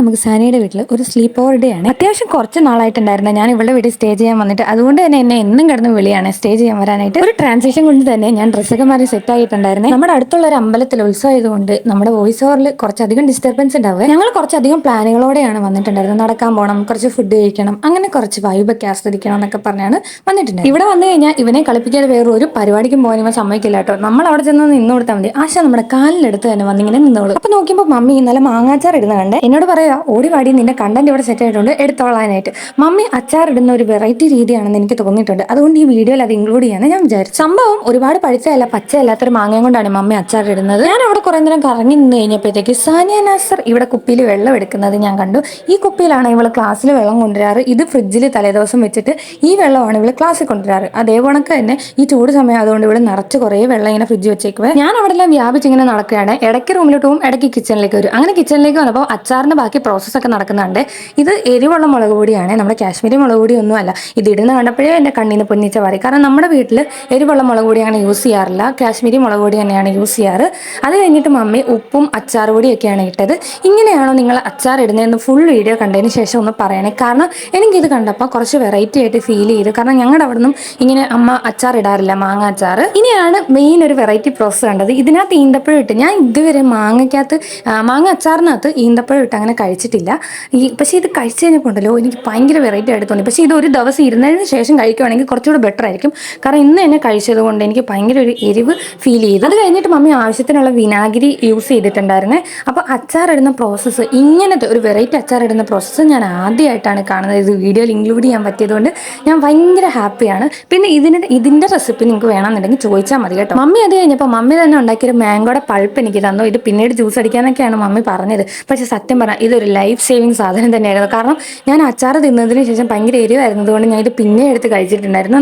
നമുക്ക് സാനിയുടെ വീട്ടിൽ ഒരു സ്ലീപ്പ് ഓവർ ഡേ ആണ്. അത്യാവശ്യം കുറച്ച് നാളായിട്ടുണ്ടായിരുന്നു ഞാൻ ഇവിടെ വീട്ടിൽ സ്റ്റേ ചെയ്യാൻ വന്നിട്ട്. അതുകൊണ്ട് തന്നെ എന്നെ എന്നും കിടന്ന് വിളിയാണ് സ്റ്റേ ചെയ്യാൻ വരാനായിട്ട്. ഒരു ട്രാൻസാക്ഷൻ കൊണ്ട് തന്നെ ഞാൻ ഡ്രസ്സൊക്കെ മാറി സെറ്റ് ആയിട്ടുണ്ടായിരുന്നു. നമ്മുടെ അടുത്തുള്ള ഒരു അമ്പലത്തിൽ ഉത്സവം ആയതുകൊണ്ട് നമ്മുടെ വോയിസ് ഓവറിൽ കുറച്ചധികം ഡിസ്റ്റർബൻസ് ഉണ്ടാവുക. ഞങ്ങൾ കുറച്ചധികം പ്ലാനുകളോടെയാണ് വന്നിട്ടുണ്ടായിരുന്നത്. നടക്കാൻ പോകണം, കുറച്ച് ഫുഡ് കഴിക്കണം, അങ്ങനെ കുറച്ച് വൈബൊക്കെ ആസ്വദിക്കണം എന്നൊക്കെ പറഞ്ഞാണ് വന്നിട്ടുണ്ട്. ഇവിടെ വന്നു കഴിഞ്ഞാൽ ഇവനെ കളിപ്പിക്കാതെ വേറെ ഒരു പരിപാടിക്കും പോകാൻ ഇവൻ സമ്മതിക്കില്ല കേട്ടോ. നമ്മൾ അവിടെ ചെന്ന് നിന്ന് കൊടുത്താൽ മതി. ആശ നമ്മുടെ കാലിലെടുത്ത് തന്നെ വന്നിങ്ങനെ നിന്നോളൂ. അപ്പൊ നോക്കിയപ്പോൾ മമ്മി ഇന്നലെ മാങ്ങാച്ചാർ ഇടുന്ന കണ്ടേ. എന്നോട് പറയാ ഓടി വാടി നിന്റെ കണ്ടന്റ് ഇവിടെ സെറ്റ് ആയിട്ടുണ്ട് എടുത്തോളാനായിട്ട്. മമ്മി അച്ചാർ ഇടുന്ന ഒരു വെറൈറ്റി രീതിയാണെന്ന് എനിക്ക് തോന്നിയിട്ടുണ്ട്. അതുകൊണ്ട് ഈ വീഡിയോയിൽ അത് ഇൻക്ലൂഡ് ചെയ്യാന്ന് ഞാൻ വിചാരിച്ചു. സംഭവം ഒരുപാട് പഴുത്തയല്ല പച്ചയല്ലാത്തൊരു മാങ്ങയും കൊണ്ടാണ് മമ്മി അച്ചാർ ഇടുന്നത്. ഞാൻ അവിടെ കുറെ നേരം കറങ്ങി നിന്ന് കഴിഞ്ഞപ്പോഴത്തേക്ക് സാനിയ നാസർ ഇവിടെ കുപ്പിയിൽ വെള്ളം എടുക്കുന്നത് ഞാൻ കണ്ടു. ഈ കുപ്പിയിലാണ് ഇവള് ക്ലാസ്സിൽ വെള്ളം കൊണ്ടുവരാറ്. ഇത് ഫ്രിഡ്ജിൽ തലേദിവസം വെച്ചിട്ട് ഈ വെള്ളമാണ് ഇവള് ക്ലാസ്സിൽ കൊണ്ടുവരാറ്. അതേ കണക്ക് തന്നെ ഈ ചൂട് സമയം അതുകൊണ്ട് ഇവിടെ നിറച്ച് കുറേ വെള്ളം ഇങ്ങനെ ഫ്രിഡ്ജ് വെച്ചേക്കുവേ. ഞാൻ അവിടെ എല്ലാം വ്യാപിച്ചിങ്ങനെ നടക്കുകയാണ്. ഇടയ്ക്ക് റൂമിലോട്ട് പോകും, ഇടയ്ക്ക് കിച്ചണിലേക്ക് വരും. അങ്ങനെ കിച്ചണിലേക്ക് വന്നപ്പോൾ അച്ചാറിന്റെ ബാക്കി പ്രോസസ്സൊക്കെ നടക്കുന്നുണ്ട്. ഇത് എരിവുള്ള മുളക് പൊടിയാണ്, നമ്മുടെ കാശ്മീരി മുളക് പൊടി ഒന്നുമല്ല. ഇത് ഇടുന്ന കണ്ടപ്പോഴേ എൻ്റെ കണ്ണിന് പൊന്നിച്ച പറയും. കാരണം നമ്മുടെ വീട്ടിൽ എരിവുള്ള മുളക് പൊടി അങ്ങനെ യൂസ് ചെയ്യാറില്ല, കാശ്മീരി മുളക് പൊടി തന്നെയാണ് യൂസ് ചെയ്യാറ്. അത് കഴിഞ്ഞിട്ട് മമ്മി ഉപ്പും അച്ചാർ പൊടിയൊക്കെയാണ് ഇട്ടത്. ഇങ്ങനെയാണോ നിങ്ങൾ അച്ചാർ ഇടുന്നതെന്ന് ഫുൾ വീഡിയോ കണ്ടതിന് ശേഷം ഒന്ന് പറയണേ. കാരണം എനിക്കിത് കണ്ടപ്പോൾ കുറച്ച് വെറൈറ്റി ആയിട്ട് ഫീൽ ചെയ്തു. കാരണം ഞങ്ങളുടെ അവിടെ നിന്നും ഇങ്ങനെ അമ്മ അച്ചാർ ഇടാറില്ല, മാങ്ങ അച്ചാർ. ഇനിയാണ് മെയിൻ ഒരു വെറൈറ്റി പ്രോസസ്സ് കണ്ടത്. ഇതിനകത്ത് ഈന്തപ്പഴം ഇട്ട് ഞാൻ ഇതുവരെ മാങ്ങ അച്ചാറിനകത്ത് ഈന്തപ്പഴം ഇട്ട് അങ്ങനെ കഴിച്ചിട്ടില്ല. പക്ഷേ ഇത് കഴിച്ചു കഴിഞ്ഞപ്പോൾ ഉണ്ടല്ലോ എനിക്ക് ഭയങ്കര വെറൈറ്റി ആയിട്ട് തോന്നി. പക്ഷേ ഇത് ഒരു ദിവസം ഇരുന്നതിന് ശേഷം കഴിക്കുകയാണെങ്കിൽ കുറച്ചുകൂടെ ബെറ്റർ ആയിരിക്കും. കാരണം ഇന്ന് തന്നെ കഴിച്ചത് കൊണ്ട് എനിക്ക് ഭയങ്കര ഒരു എരിവ് ഫീൽ ചെയ്തു. അത് കഴിഞ്ഞിട്ട് മമ്മി ആവശ്യത്തിനുള്ള വിനാഗിരി യൂസ് ചെയ്തിട്ടുണ്ടായിരുന്നേ. അപ്പോൾ അച്ചാർ ഇടുന്ന പ്രോസസ്സ്, ഇങ്ങനത്തെ ഒരു വെറൈറ്റി അച്ചാർ ഇടുന്ന പ്രോസസ്സ് ഞാൻ ആദ്യമായിട്ടാണ് കാണുന്നത്. ഇത് വീഡിയോയിൽ ഇൻക്ലൂഡ് ചെയ്യാൻ പറ്റിയതുകൊണ്ട് ഞാൻ ഭയങ്കര ഹാപ്പിയാണ്. പിന്നെ ഇതിൻ്റെ റെസിപ്പി നിങ്ങൾക്ക് വേണമെന്നുണ്ടെങ്കിൽ ചോദിച്ചാൽ മതി കേട്ടോ. മമ്മി അത് കഴിഞ്ഞപ്പോൾ മമ്മി തന്നെ ഉണ്ടാക്കിയൊരു മാംഗോയുടെ പൾപ്പ് എനിക്ക് തന്നു. ഇത് പിന്നീട് ജ്യൂസ് അടിക്കാനൊക്കെയാണ് മമ്മി പറഞ്ഞത്. പക്ഷെ സത്യം പറഞ്ഞാൽ ഇതൊരു ലൈഫ് സേവിങ് സാധനം തന്നെയായിരുന്നു. കാരണം ഞാൻ അച്ചാർ തിന്നതിന് ശേഷം ഭയങ്കര എരിവായിരുന്നതുകൊണ്ട് ഞാൻ ഇത് പിന്നെ എടുത്ത് കഴിച്ചിട്ടുണ്ടായിരുന്നു.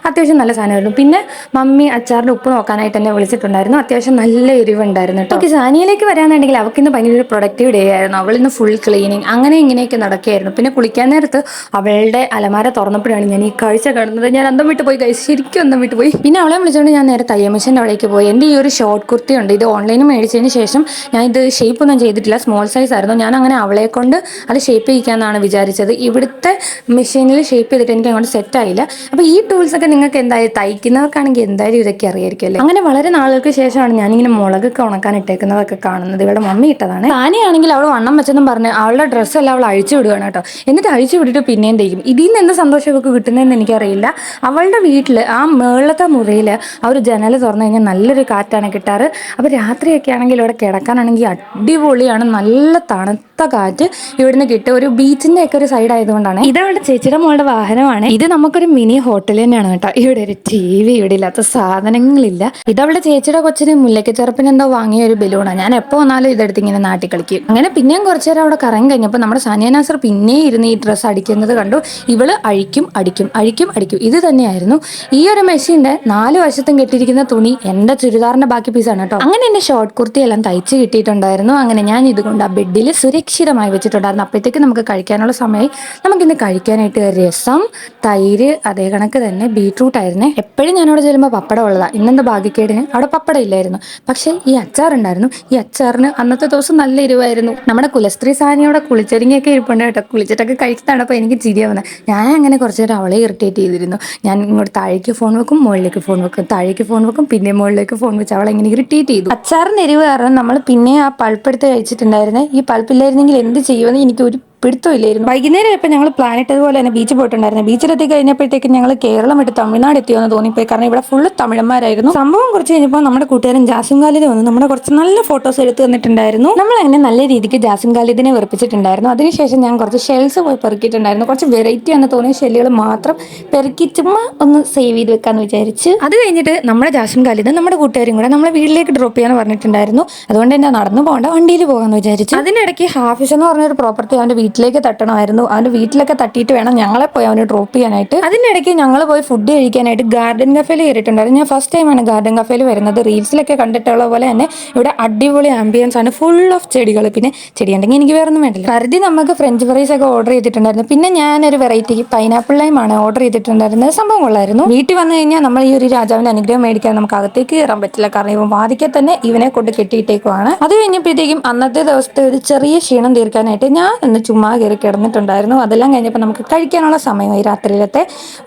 അത്യാവശ്യം നല്ല സാധനമായിരുന്നു. പിന്നെ മമ്മി അച്ചാറിൻ്റെ ഉപ്പ് നോക്കാനായിട്ട് എന്നെ വിളിച്ചിട്ടുണ്ടായിരുന്നു. അത്യാവശ്യം നല്ല എരിവുണ്ടായിരുന്നു കേട്ടോ. ഓക്കെ, സാനിയയിലേക്ക് വരാന്നുണ്ടെങ്കിൽ അവൾക്കിന്ന് ഭയങ്കര ഒരു പ്രൊഡക്റ്റീവ് ഡേ ആയിരുന്നു. അവളിന്ന് ഫുൾ ക്ലീനിങ് അങ്ങനെ ഇങ്ങനെയൊക്കെ നടക്കുകയായിരുന്നു. പിന്നെ കുളിക്കാൻ നേരത്ത് അവളുടെ അലമാര തുറന്നപ്പോഴാണ് ഞാൻ ഈ കാഴ്ച കാണുന്നത്. ഞാൻ അന്തം വിട്ട് പോയി, ശരിക്കും അന്തം വിട്ട് പോയി. പിന്നെ അവളെ വിളിച്ചുകൊണ്ട് ഞാൻ നേരെ തയ്യൽ മെഷീൻ്റെ അവിടേക്ക് പോയി. എൻ്റെ ഈ ഒരു ഷോർട്ട് കുർത്തി ഉണ്ട്, ഇത് ഓൺലൈനിൽ മേടിച്ചതിന് ശേഷം ഞാൻ ഇത് ഷേപ്പ് ഒന്നും ചെയ്തിട്ടില്ല, സ്മോൾ സൈസ് ആയിരുന്നു. ഞാൻ അങ്ങനെ അവളെ കൊണ്ട് അത് ഷേപ്പ് ചെയ്യിക്കാമെന്നാണ് വിചാരിച്ചത്. ഇവിടുത്തെ മെഷീനിൽ ഷേപ്പ് ചെയ്തിട്ട് എനിക്ക് അങ്ങോട്ട് സെറ്റ് ആയില്ല. അപ്പോൾ ഈ ടൂൾസ് ഒക്കെ നിങ്ങൾക്ക് എന്തായാലും തയ്ക്കുന്നവർക്കാണെങ്കിൽ എന്തായാലും ഇതൊക്കെ അറിയായിരിക്കും അല്ലേ. അങ്ങനെ വളരെ നാളുകൾക്ക് ശേഷമാണ് ഞാനിങ്ങനെ മുളകൊക്കെ ഉണക്കാൻ ഇട്ടേക്കുന്നതൊക്കെ കാണുന്നത്. ഇവിടെ മമ്മി ഇട്ടതാണ്. താനെയാണെങ്കിൽ അവൾ വണ്ണം വെച്ചെന്നും പറഞ്ഞ് അവളുടെ ഡ്രസ്സെല്ലാം അവൾ അഴിച്ചു വിടുകയാണ് കേട്ടോ. എന്നിട്ട് അഴിച്ചു വിട്ടിട്ട് പിന്നെയും തയ്ക്കും. ഇതിൽ നിന്ന് എന്ത് സന്തോഷം അവൾക്ക് കിട്ടുന്നതെന്ന് എനിക്കറിയില്ല. അവളുടെ വീട്ടിൽ ആ മേളത്തെ മുറിയിൽ ആ ഒരു ജനൽ തുറന്നു കഴിഞ്ഞാൽ നല്ലൊരു കാറ്റാണ് കിട്ടാറ്. അപ്പോൾ രാത്രിയൊക്കെ ആണെങ്കിൽ ഇവിടെ കിടക്കാനാണെങ്കിൽ അടിപൊളിയാണ്, നല്ല തണുത്ത കാറ്റ് ഇവിടുന്ന് കിട്ടും. ഒരു ബീച്ചിന്റെ ഒക്കെ ഒരു സൈഡ് ആയതുകൊണ്ടാണ്. ഇതവളുടെ ചേച്ചിയുടെ മോളുടെ വാഹനമാണ്. ഇത് നമുക്കൊരു മിനി ഹോട്ടൽ തന്നെയാണ് കേട്ടോ. ഇവിടെ ഒരു TV, ഇവിടെ ഇല്ലാത്ത സാധനങ്ങളില്ല. ഇതവളുടെ ചേച്ചിയുടെ കൊച്ചിന് മുല്ലയ്ക്ക് ചെറുപ്പിന് എന്തോ വാങ്ങിയ ഒരു ബലൂണാണ്. ഞാൻ എപ്പോൾ വന്നാലും ഇതെടുത്ത് ഇങ്ങനെ നാട്ടി കളിക്കും. അങ്ങനെ പിന്നെയും കുറച്ചു നേരം അവിടെ കറങ്ങി കഴിഞ്ഞപ്പോൾ നമ്മുടെ സാനിയ നാസർ പിന്നെയും ഇരുന്ന് ഈ ഡ്രസ്സ് അടിക്കുന്നത് കണ്ടു. ഇവള് അഴിക്കും അടിക്കും അഴിക്കും അടിക്കും ഇത് തന്നെയായിരുന്നു. ഈ ഒരു മെഷീന്റെ 4 വശത്തും കെട്ടിയിരിക്കുന്ന തുണി എന്റെ ചുരിദാറിന്റെ ബാക്കി പീസാണ് കേട്ടോ. അങ്ങനെ എന്റെ ഷോർട്ട് കുർത്തി എല്ലാം തയ്ച്ച് കിട്ടിയിട്ടുണ്ടായിരുന്നു. അങ്ങനെ ഞാൻ ഇതുകൊണ്ട് ആ ബെഡിൽ സുരക്ഷിതമായി വെച്ചിട്ടുണ്ടായിരുന്നു. അപ്പോഴത്തേക്ക് നമുക്ക് കഴിക്കാനുള്ള സമയമായി. നമുക്കിന്ന് കഴിക്കാനായിട്ട് രസം, തൈര്, അതേ കണക്ക് തന്നെ ബീട്രൂട്ട് ആയിരുന്നേ. എപ്പോഴും ഞാനവിടെ ചെല്ലുമ്പോൾ പപ്പടം ഉള്ളതാണ്. ഇന്നെന്താ ഭാഗ്യക്കേടിന് അവിടെ പപ്പടം ഇല്ലായിരുന്നു. പക്ഷേ ഈ അച്ചാർ ഉണ്ടായിരുന്നു. ഈ അച്ചാറിന് അന്നത്തെ ദിവസം നല്ല എരിവായിരുന്നു. നമ്മുടെ കുലസ്ത്രീ സാനിയോടെ കുളിച്ചൊരുങ്ങിയൊക്കെ ഇരിപ്പുണ്ട് കേട്ടോ. കുളിച്ചിട്ടൊക്കെ കഴിച്ചിട്ടാണ് അപ്പോൾ എനിക്ക് ചിരിയാവുന്നത്. ഞാൻ അങ്ങനെ കുറച്ച് നേരം അവളെ ഇറിറ്റേറ്റ് ചെയ്തിരുന്നു. ഞാൻ ഇങ്ങോട്ട് താഴേക്ക് ഫോൺ വെക്കും, മുകളിലേക്ക് ഫോൺ വെക്കും, താഴേക്ക് ഫോൺ വെക്കും, പിന്നെ മുകളിലേക്ക് ഫോൺ വെച്ച് അവളെ ഇങ്ങനെ ഇറിറ്റേറ്റ് ചെയ്തു. അച്ചാറിന് എരിവ് കാരണം നമ്മൾ പിന്നെ ആ പൾപ്പെടുത്ത് കഴിച്ചിട്ടുണ്ടായിരുന്നേ. ഈ പൾപ്പില്ലായിരുന്നെങ്കിൽ എന്ത് ചെയ്യുമെന്ന് എനിക്ക് ഒരു പിടുത്തമില്ലായിരുന്നു. വൈകുന്നേരം ഇപ്പം ഞങ്ങൾ പ്ലാൻ ഇട്ടതുപോലെ തന്നെ ബീച്ചിൽ പോയിട്ടുണ്ടായിരുന്നു. ബീച്ചിലെത്തി കഴിഞ്ഞപ്പോഴത്തേക്കും ഞങ്ങൾ കേരളം വിട്ട് തമിഴ്നാട് എത്തിയോന്ന് തോന്നിപ്പോയി. കാരണം ഇവിടെ ഫുള്ള് തമിഴന്മാരായിരുന്നു. സംഭവം കുറച്ച് കഴിഞ്ഞപ്പോൾ നമ്മുടെ കൂട്ടുകാരൻ ജാസിം ഖാലിദ് വന്ന് നമ്മുടെ കുറച്ച് നല്ല ഫോട്ടോസ് എടുത്ത് തന്നിട്ടുണ്ടായിരുന്നു. നമ്മൾ അങ്ങനെ നല്ല രീതിക്ക് ജാസിം ഖാലിദിനെ വെറുപ്പിച്ചിട്ടുണ്ടായിരുന്നു. അതിനുശേഷം ഞാൻ കുറച്ച് ഷെൽസ് പോയി പെറുക്കിയിട്ടുണ്ടായിരുന്നു. കുറച്ച് വെറൈറ്റി ആണെന്ന് തോന്നിയ ഷെല്ലുകൾ മാത്രം പെറുക്കി ചുമ്മാ ഒന്ന് സേവ് ചെയ്ത് വെക്കാന്ന് വിചാരിച്ച്. അത് കഴിഞ്ഞിട്ട് നമ്മുടെ ജാസിം ഖാലിദ് നമ്മുടെ കൂട്ടുകാരും കൂടെ നമ്മളെ വീട്ടിലേക്ക് ഡ്രോപ്പ് ചെയ്യാന്ന് പറഞ്ഞിട്ടുണ്ടായിരുന്നു. അതുകൊണ്ട് തന്നെ നടന്നു പോകേണ്ട, വണ്ടിയിൽ പോകാമെന്ന് വിചാരിച്ചു. അതിനിടയ്ക്ക് ഹാഫിസ് എന്ന് പറഞ്ഞൊരു പ്രോപ്പർട്ടി അവൻ്റെ വീട്ടിലേക്ക് തട്ടണമായിരുന്നു. അവൻ്റെ വീട്ടിലൊക്കെ തട്ടിയിട്ട് വേണം ഞങ്ങളെ പോയി അവന് ഡ്രോപ്പ് ചെയ്യാനായിട്ട്. അതിനിടയ്ക്ക് ഞങ്ങൾ പോയി ഫുഡ് കഴിക്കാനായിട്ട് ഗാർഡൻ കഫേയിൽ കയറിയിട്ടുണ്ടായിരുന്നു. ഞാൻ ഫസ്റ്റ് ടൈമാണ് ഗാർഡൻ കഫേയിൽ വരുന്നത്. റീൽസിലൊക്കെ കണ്ടിട്ടുള്ള പോലെ തന്നെ ഇവിടെ അടിപൊളി ആംബിയൻസ് ആണ്, ഫുൾ ഓഫ് ചെടികൾ. പിന്നെ ചെടി ഉണ്ടെങ്കിൽ എനിക്ക് വേറെ ഒന്നും വേണ്ടില്ല. കരുതി നമുക്ക് ഫ്രഞ്ച് ഫ്രൈസ് ഒക്കെ ഓർഡർ ചെയ്തിട്ടുണ്ടായിരുന്നു. പിന്നെ ഞാനൊരു വെറൈറ്റി പൈനാപ്പിൾ ലൈമാണ് ഓർഡർ ചെയ്തിട്ടുണ്ടായിരുന്നത്. സംഭവം കൊള്ളായിരുന്നു. വീട്ടിൽ വന്നു കഴിഞ്ഞാൽ നമ്മൾ ഈ ഒരു രാജാവിന്റെ അനുഗ്രഹം മേടിക്കാൻ നമുക്ക് അകത്തേക്ക് കയറാൻ പറ്റില്ല, കാരണം ഇവൻ വാതിക്കൽ തന്നെ ഇവനെ കൊണ്ട് കെട്ടിയിട്ടേക്കുവാണ്. അത് കഴിഞ്ഞപ്പോഴത്തേക്കും അന്നത്തെ ദിവസത്തെ ഒരു ചെറിയ ക്ഷീണം തീർക്കാനായിട്ട് ഞാൻ ഒന്ന് ചുമ്മാ കയറി കിടന്നിട്ടുണ്ടായിരുന്നു. അതെല്ലാം കഴിഞ്ഞപ്പോൾ നമുക്ക് കഴിക്കാനുള്ള സമയമായി രാത്രിയിലത്തെ.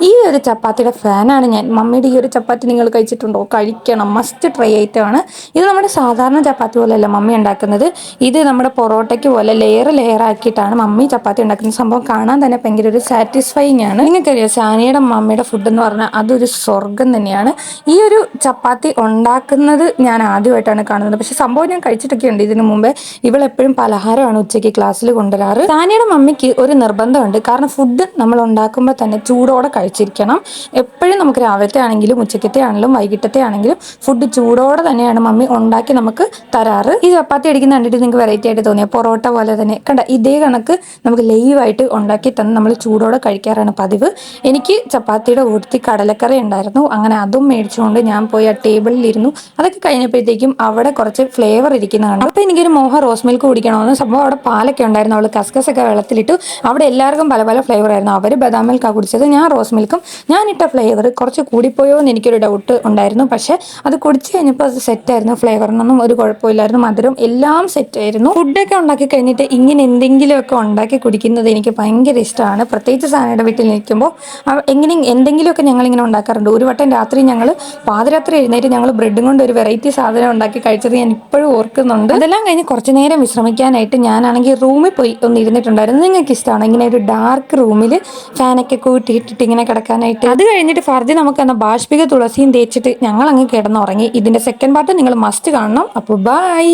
ഈ ഒരു ചപ്പാത്തിയുടെ ഫാനാണ് ഞാൻ. മമ്മിയുടെ ഈ ഒരു ചപ്പാത്തി നിങ്ങൾ കഴിച്ചിട്ടുണ്ടോ? കഴിക്കണം, മസ്റ്റ് ട്രൈ ഐറ്റം ആണ്. ഇത് നമ്മുടെ സാധാരണ ചപ്പാത്തി പോലെയല്ല മമ്മി ഉണ്ടാക്കുന്നത്. ഇത് നമ്മുടെ പൊറോട്ടയ്ക്ക് പോലെ ലെയർ ആക്കിയിട്ടാണ് മമ്മി ചപ്പാത്തി ഉണ്ടാക്കുന്ന. സംഭവം കാണാൻ തന്നെ ഭയങ്കര ഒരു സാറ്റിസ്ഫൈങ് ആണ്. നിങ്ങൾക്കറിയാം സാനിയുടെ മമ്മിയുടെ ഫുഡ് എന്ന് പറഞ്ഞാൽ അതൊരു സ്വർഗം തന്നെയാണ്. ഈ ഒരു ചപ്പാത്തി ഉണ്ടാക്കുന്നത് ഞാൻ ആദ്യമായിട്ടാണ് കാണുന്നത്. പക്ഷെ സംഭവം ഞാൻ കഴിച്ചിട്ടൊക്കെ ഉണ്ട് ഇതിനു മുമ്പേ. ഇവളെപ്പോഴും പലഹാരമാണ് ഉച്ചയ്ക്ക് ക്ലാസ്സിൽ കൊണ്ടുവരാറ്. സാനിയുടെ മമ്മിക്ക് ഒരു നിർബന്ധമുണ്ട്, കാരണം ഫുഡ് നമ്മൾ ഉണ്ടാക്കുമ്പോൾ തന്നെ ചൂടോടെ കഴിച്ചിരിക്കണം. എപ്പോഴും നമുക്ക് രാവിലത്തെ ആണെങ്കിലും ഉച്ചക്കത്തെ ആണെങ്കിലും വൈകിട്ടത്തെ ആണെങ്കിലും ഫുഡ് ചൂടോടെ തന്നെയാണ് മമ്മി ഉണ്ടാക്കി നമുക്ക് തരാറ്. ഈ ചപ്പാത്തി അടിക്കുന്ന കണ്ടിട്ട് നിങ്ങൾക്ക് വെറൈറ്റി ആയിട്ട് തോന്നിയ പൊറോട്ട പോലെ തന്നെ കണ്ട ഇതേ കണക്ക് നമുക്ക് ലൈവായിട്ട് ഉണ്ടാക്കി തന്നെ നമ്മൾ ചൂടോടെ കഴിക്കാറാണ് പതിവ്. എനിക്ക് ചപ്പാത്തിയുടെ കൂട്ടത്തിൽ കടലക്കറി ഉണ്ടായിരുന്നു. അങ്ങനെ അതും മേടിച്ചുകൊണ്ട് ഞാൻ പോയി ആ ടേബിളിൽ ഇരുന്നു. അതൊക്കെ കഴിഞ്ഞപ്പോഴത്തേക്കും അവിടെ കുറച്ച് ഫ്ലേവർ ഇരിക്കുന്ന കണ്ടു. അപ്പോൾ എനിക്കൊരു മോഹ റോസ് മിൽക്ക് കുടിക്കണമെന്ന്. സംഭവം അവിടെ പാലൊക്കെ ഉണ്ടായിരുന്നു. അവൾ കസ്കസൊക്കെ വെള്ളത്തിലിട്ടു. അവിടെ എല്ലാവർക്കും പല പല ഫ്ലേവർ ആയിരുന്നു. അവർ ബദാം മിൽക്കാണ് കുടിച്ചത്, ഞാൻ റോസ് മിൽക്കും. ഞാനിട്ട ഫ്ലേവർ കുറച്ച് കൂടിപ്പോയോ എന്ന് എനിക്കൊരു ഡൗട്ട് ഉണ്ടായിരുന്നു. പക്ഷേ അത് കുടിച്ച് കഴിഞ്ഞപ്പോൾ അത് സെറ്റായിരുന്നു. ഫ്ലേവറിനൊന്നും ഒരു കുഴപ്പമില്ലായിരുന്നു. മധുരം എല്ലാം സെറ്റായിരുന്നു. ഫുഡൊക്കെ ഉണ്ടാക്കി കഴിഞ്ഞിട്ട് ഇങ്ങനെ എന്തെങ്കിലുമൊക്കെ ഉണ്ടാക്കി കുടിക്കുന്നത് എനിക്ക് ഭയങ്കര ഇഷ്ടമാണ്. പ്രത്യേകിച്ച് സാനയുടെ വീട്ടിൽ നിൽക്കുമ്പോൾ എന്തെങ്കിലുമൊക്കെ ഞങ്ങളിങ്ങനെ ഉണ്ടാക്കാറുണ്ട്. ഒരു വട്ടം രാത്രി ഞങ്ങൾ പാതിരാത്രി എഴുന്നേറ്റ് ഞങ്ങൾ ബ്രെഡും കൊണ്ട് ഒരു വെറൈറ്റി സാധനം ഉണ്ടാക്കി കഴിച്ചത് ഞാൻ ഇപ്പോഴും ഓർക്കുന്നുണ്ട്. അതെല്ലാം കഴിഞ്ഞ് കുറച്ച് നേരം വിശ്രമിക്കാനായിട്ട് ഞാനാണെങ്കിൽ റൂമിൽ പോയി ഒന്ന് ഇരുന്നിട്ടുണ്ടായിരുന്നു. നിങ്ങൾക്ക് ഇഷ്ടമാണ് ഇങ്ങനെ ഒരു ഡാർക്ക് റൂമിൽ ഫാനൊക്കെ കൂട്ടിയിട്ടിട്ട് ഇങ്ങനെ കിടക്കാനായിട്ട്? അത് കഴിഞ്ഞിട്ട് ഫർദി നമുക്ക് എന്ന ബാഷ്പിക തുളസിയും തേച്ചിട്ട് ഞങ്ങൾ അങ്ങ് കിടന്നുറങ്ങി. ഇതിന്റെ സെക്കൻഡ് പാർട്ട് നിങ്ങൾ മസ്റ്റ് കാണണം. അപ്പോൾ ബൈ.